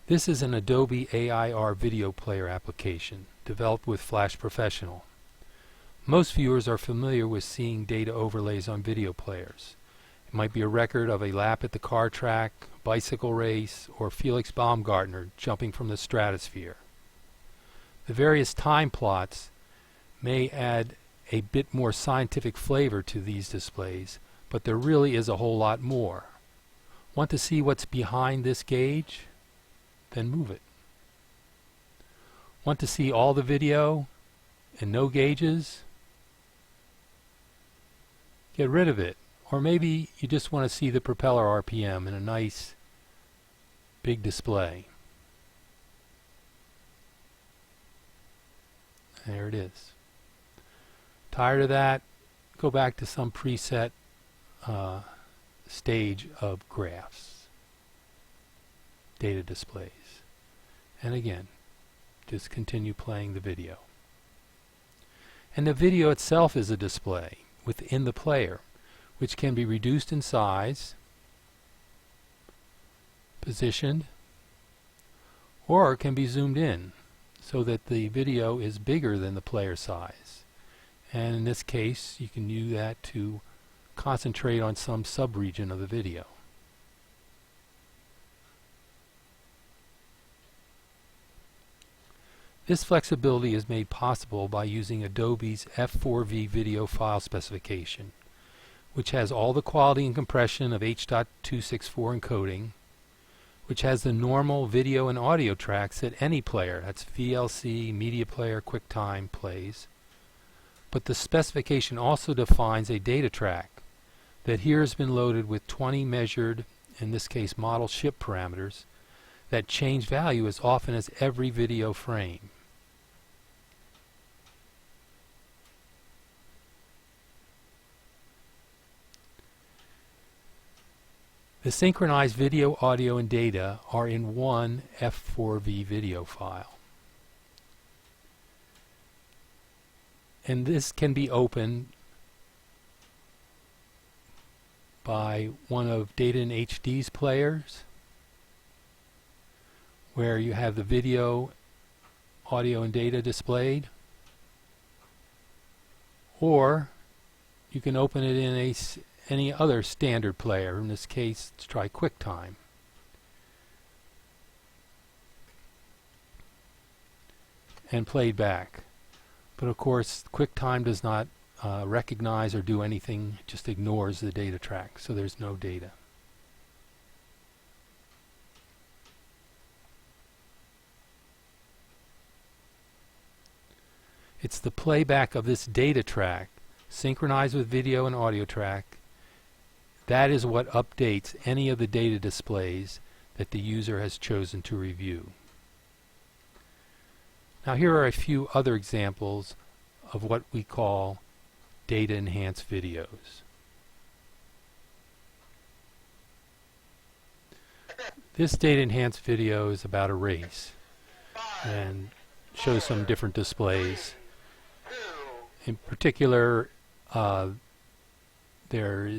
This is an Adobe AIR video player application developed with Flash Professional. Most viewers are familiar with seeing data overlays on video players. It might be a record of a lap at the car track, bicycle race, or Felix Baumgartner jumping from the stratosphere. The various time plots may add a bit more scientific flavor to these displays, but there really is a whole lot more. Want to see what's behind this gauge? Then move it. Want to see all the video and no gauges? Get rid of it. Or maybe you just want to see the propeller RPM in a nice big display. There it is. Tired of that? Go back to some preset stage of graphs, data displays. And again, just continue playing the video. And the video itself is a display within the player, which can be reduced in size, positioned, or can be zoomed in so that the video is bigger than the player size. And in this case, you can use that to concentrate on some subregion of the video. This flexibility is made possible by using Adobe's F4V video file specification, which has all the quality and compression of H.264 encoding, which has the normal video and audio tracks that any player, that's VLC, Media Player, QuickTime, plays. But the specification also defines a data track that here has been loaded with 20 measured, in this case model ship parameters, that change value as often as every video frame. The synchronized video, audio, and data are in one F4V video file. And this can be opened by one of DataInHD's players, where you have the video, audio, and data displayed, or you can open it in any other standard player. In this case, let's try QuickTime. And played back. But of course, QuickTime does not recognize or do anything, it just ignores the data track, so there's no data. It's the playback of this data track, synchronized with video and audio track, that is what updates any of the data displays that the user has chosen to review. Now here are a few other examples of what we call data-enhanced videos. This data-enhanced video is about a race and shows some different displays. In particular, there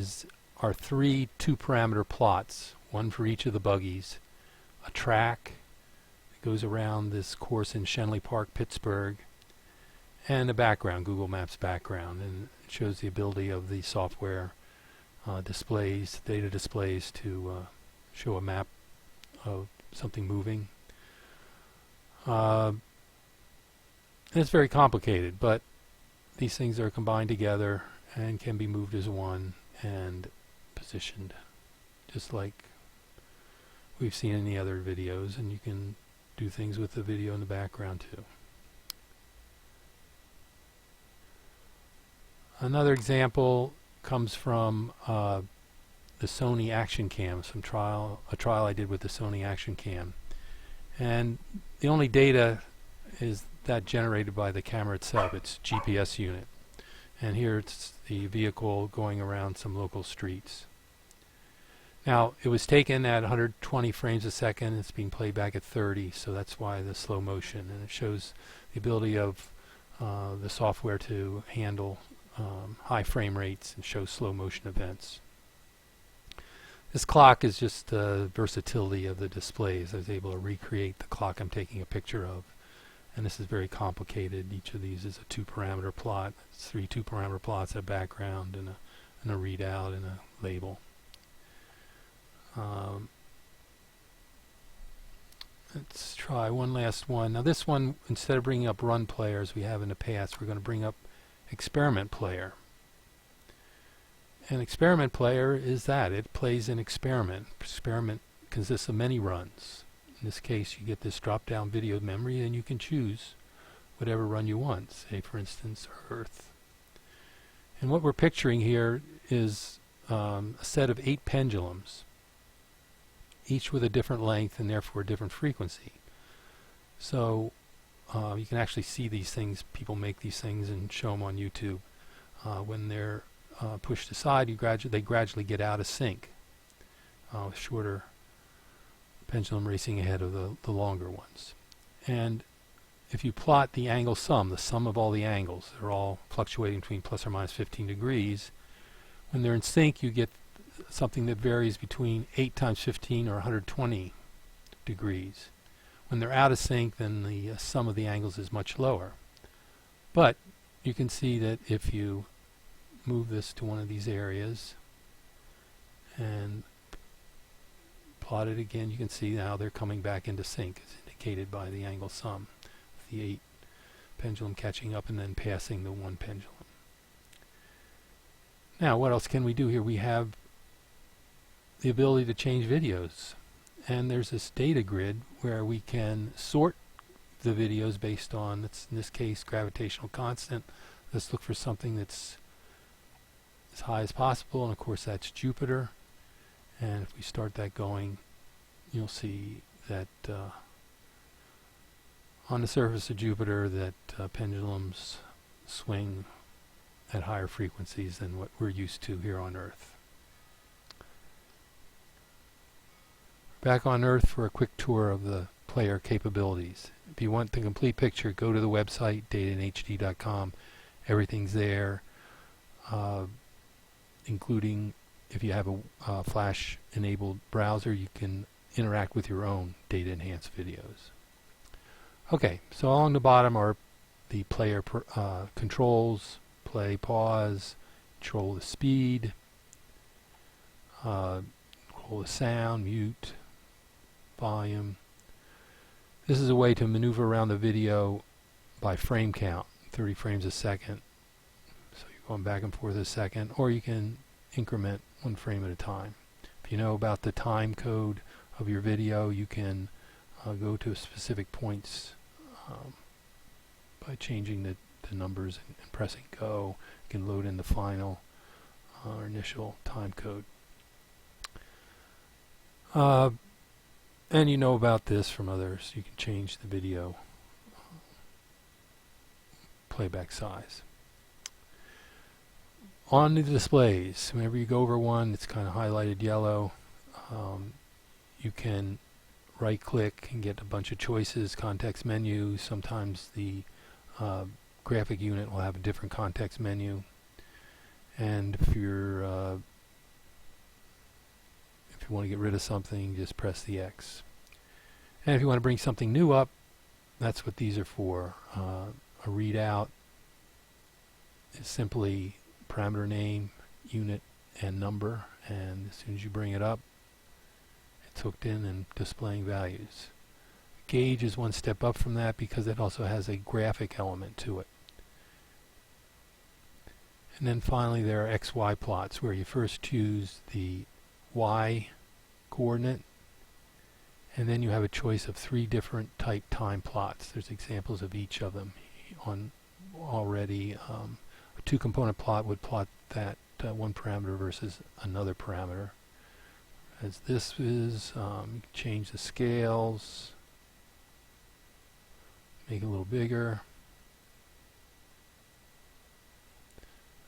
are three two-parameter plots, one for each of the buggies, a track that goes around this course in Schenley Park, Pittsburgh, and a background, Google Maps background, and it shows the ability of the software displays, data displays, to show a map of something moving. And it's very complicated, but these things are combined together and can be moved as one and positioned just like we've seen in the other videos, and you can do things with the video in the background too. Another example comes from the Sony Action Cam, a trial I did with the Sony Action Cam, and the only data is that generated by the camera itself, its GPS unit. And here it's the vehicle going around some local streets. Now, it was taken at 120 frames a second. It's being played back at 30, so that's why the slow motion. And it shows the ability of the software to handle high frame rates and show slow motion events. This clock is just the versatility of the displays. I was able to recreate the clock I'm taking a picture of. And this is very complicated. Each of these is a 2-parameter plot. It's 3 2-parameter plots, a background and a readout and a label. Let's try one last one. Now this one, instead of bringing up run player as we have in the past, we're going to bring up experiment player. An experiment player is that. It plays an experiment. Experiment consists of many runs. In this case, you get this drop-down video memory, and you can choose whatever run you want. Say, for instance, Earth. And what we're picturing here is a set of 8 pendulums, each with a different length and therefore a different frequency. So you can actually see these things. People make these things and show them on YouTube. When they're pushed aside, they gradually get out of sync. Shorter pendulum racing ahead of the longer ones. And if you plot the angle sum, the sum of all the angles, they're all fluctuating between plus or minus 15 degrees. When they're in sync, you get something that varies between 8 times 15 or 120 degrees. When they're out of sync, then the sum of the angles is much lower. But you can see that if you move this to one of these areas and plot it again, you can see now they're coming back into sync, as indicated by the angle sum, the 8 pendulum catching up and then passing the 1 pendulum. Now, what else can we do here? We have the ability to change videos, and there's this data grid where we can sort the videos based on, in this case, gravitational constant. Let's look for something that's as high as possible, and of course that's Jupiter. And if we start that going, you'll see that on the surface of Jupiter that pendulums swing at higher frequencies than what we're used to here on Earth. Back on Earth for a quick tour of the player capabilities. If you want the complete picture, go to the website, DataInHD.com. Everything's there, including if you have a Flash-enabled browser, you can interact with your own data-enhanced videos. Okay, so along the bottom are the player controls, play, pause, control the speed, control the sound, mute, volume. This is a way to maneuver around the video by frame count, 30 frames a second. So you're going back and forth a second, or you can increment 1 frame at a time. If you know about the time code of your video, you can go to specific points by changing the numbers and pressing go. You can load in the final or initial time code. And you know about this from others. You can change the video playback size. On the displays, whenever you go over one, it's kind of highlighted yellow. You can right click and get a bunch of choices, context menu. Sometimes the graphic unit will have a different context menu. And if you want to get rid of something, just press the X. And if you want to bring something new up, that's what these are for. A readout is simply parameter name, unit, and number, and as soon as you bring it up, it's hooked in and displaying values. Gauge is one step up from that because it also has a graphic element to it. And then finally there are XY plots where you first choose the Y coordinate, and then you have a choice of 3 different type time plots. There's examples of each of them on already. A 2-component plot would plot that 1 parameter versus another parameter. As this is, you can change the scales, make it a little bigger.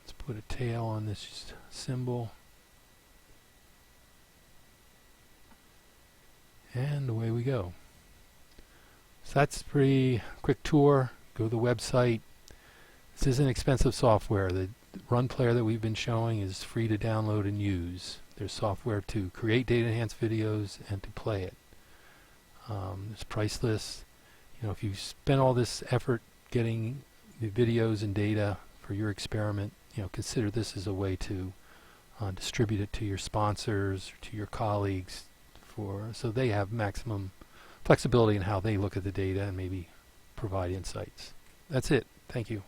Let's put a tail on this symbol. And away we go. So that's a pretty quick tour. Go to the website. This isn't expensive software. The run player that we've been showing is free to download and use. There's software to create data enhanced videos and to play it. There's price lists. If you spend all this effort getting the videos and data for your experiment, consider this as a way to distribute it to your sponsors, or to your colleagues, so they have maximum flexibility in how they look at the data and maybe provide insights. That's it. Thank you.